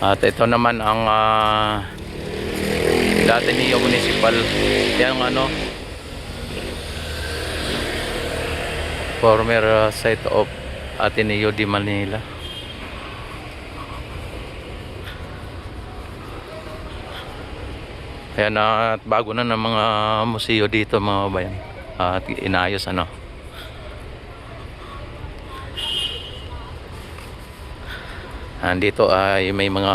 At ito naman ang dati niyo municipal. Yan ang ano, former site of Ateneo de Manila. Ayan, at bago na ng mga museo dito mga bayan. At inayos ano. Dito ay may mga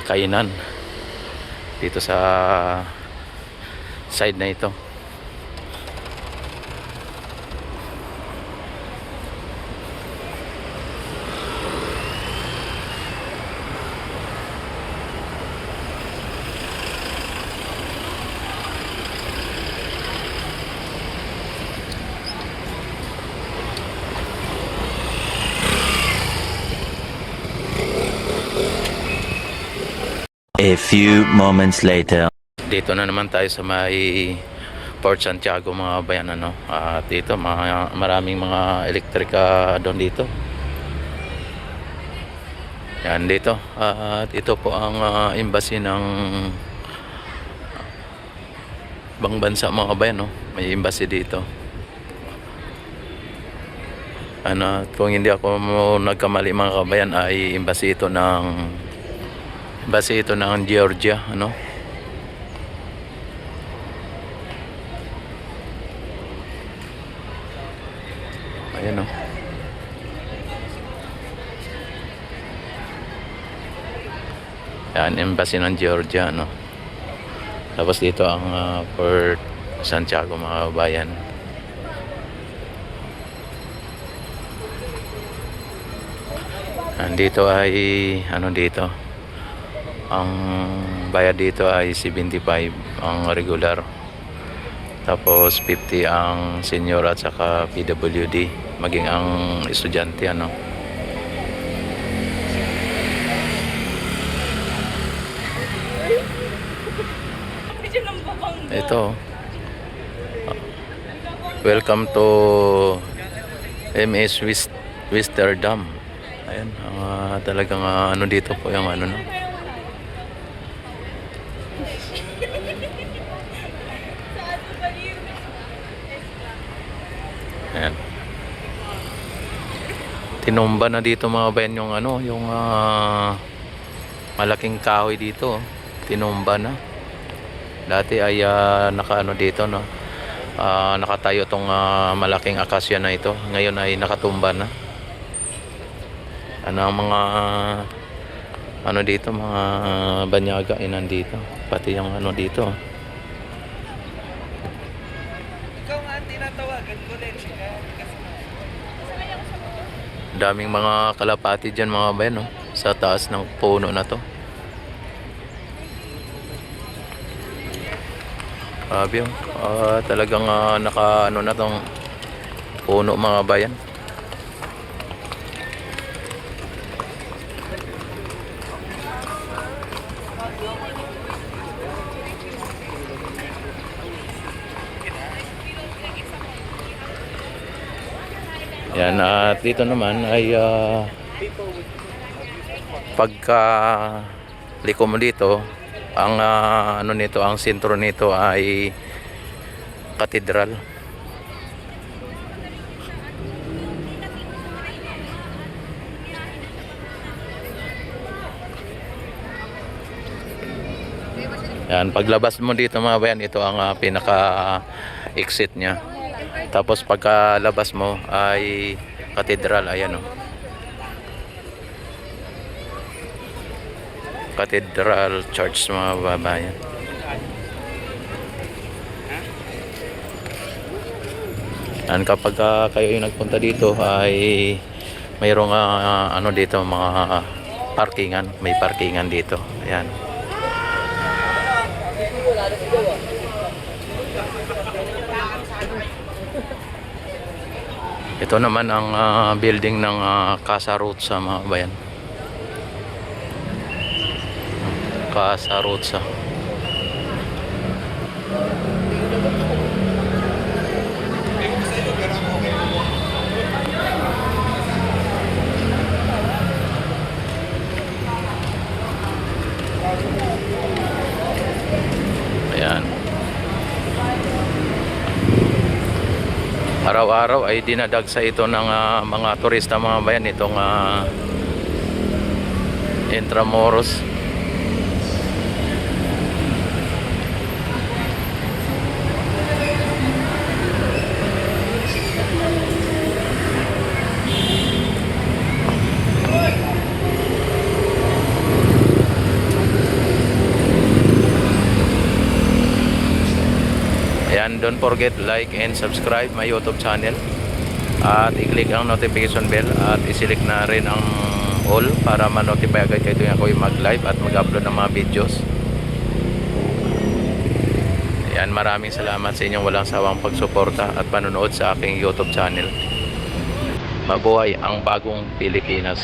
kainan dito sa side na ito. A few moments later. Dito na naman tayo sa may Port Santiago mga bayan ano. At dito maraming mga electric doon dito. Yan dito. At ito po ang embassy ng ibang bansa mga bayan no. May embassy dito. Ano, kung hindi ako nagkamali mga kabayan ay embassy ito ng Georgia ano. Ayan o. Yan, embassy ng Georgia no. Tapos dito ang Port Santiago mga kabayan. Dito ay ano dito, ang bayad dito ay 75 ang regular, tapos 50 ang senior at saka PWD maging ang estudyante ano. Ito, welcome to MS Wisterdam. Ayan, talagang ano dito po yung ano no. Ayan. Tinumba na dito mga bayan yung ano, yung malaking kahoy dito. Tinumba na. Dati ay nakaano dito no. Nakatayo tong malaking akasya na ito. Ngayon ay nakatumba na. Ano ang mga ano dito, mga banyaga ay nandito, pati yung ano dito. Ikaw nga ang tinatawagan ko din siya. Daming mga kalapati dyan mga bayan no? Sa taas ng puno na to. Grabe yun. Talagang naka ano na tong puno mga bayan. Yan, at dito naman ay pagka liko mo dito, ang ano nito, ang sentro nito ay katedral. Yan, paglabas mo dito mga bayan, ito ang pinaka exit niya. Tapos pagkalabas mo ay katedral, ayan o. Cathedral Church mga babayan. Yan, kapag kayo yung nagpunta dito ay mayroong ano dito, mga parkingan, may parkingan dito. Ayan. Ito naman ang building ng Casa Rutsa mga bayan. Casa Rutsa. araw-araw ay dinadagsa ito ng mga turista mga bayan itong Intramuros. Ayan, don't forget like and subscribe my YouTube channel at i-click ang notification bell at i-select na rin ang all para ma-notify agad kayo tuwing ako mag-live at mag-upload ng mga videos. Ayan, maraming salamat sa inyong walang sawang pagsuporta at panonood sa aking YouTube channel. Mabuhay ang bagong Pilipinas.